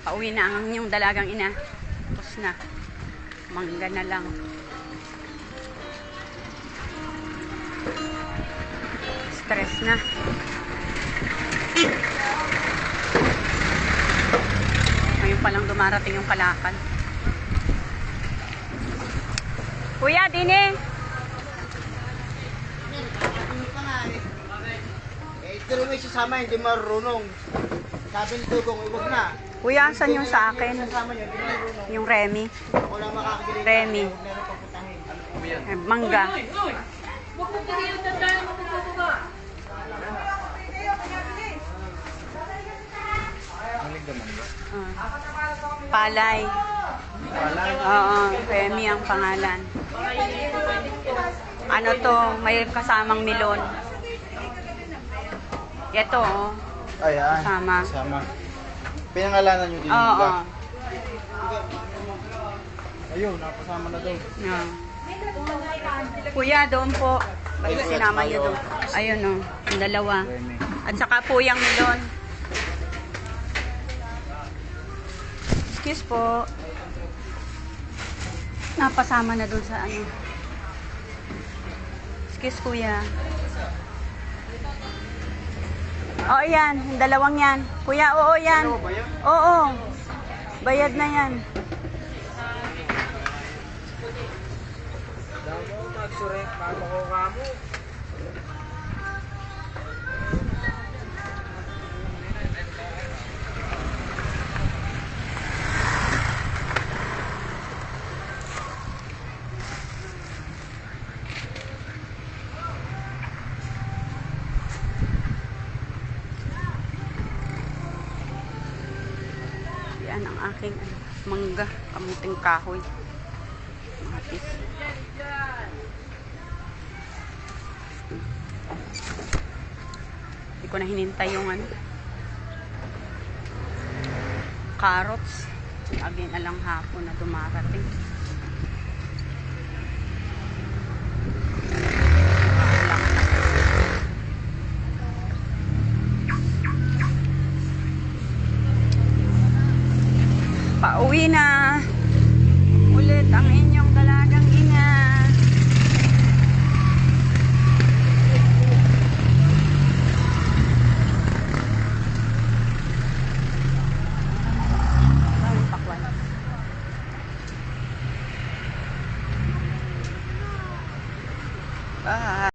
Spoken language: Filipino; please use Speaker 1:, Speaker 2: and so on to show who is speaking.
Speaker 1: Pauwi na ang yung dalagang ina. Tapos na. Mangga na lang. Stress na. Ngayon pa lang dumarating yung kalakal. Kuya, Dine.
Speaker 2: Ito rin may sasama, hindi marunong. Sabi ni Tugong, huwag na.
Speaker 1: Kuya, saan yung sa akin?
Speaker 2: Sasama niya, hindi marunong.
Speaker 1: Yung Remy.
Speaker 2: Ako lang makakabili.
Speaker 1: Remy.
Speaker 2: Meron pagputahin.
Speaker 1: Mangga.
Speaker 3: Huwag mo kaya tandaan mo magbababa.
Speaker 1: Palay. Oo, Remy ang pangalan. Ano to, may kasamang milon. Ito, oh.
Speaker 2: Ayan.
Speaker 1: Kasama.
Speaker 2: Kasama. Pinangalanan nyo din yung
Speaker 1: Oo.
Speaker 2: iba. Ayun, napasama na doon.
Speaker 1: Yeah. Kuya, doon po. Basta sinama niyo doon. Ayun, oh. Yung dalawa. At saka po yung milon. Excuse po. Napasama na doon sa ano. Excuse, kuya. Oo, yan. Yung dalawang yan. Kuya, oo, yan. Oo. Bayad na yan. Yan ang aking mangga, kamuting kahoy. Matis. Hindi ko na hinintay yung ano. Carrots. Again, alang hapon na dumarating.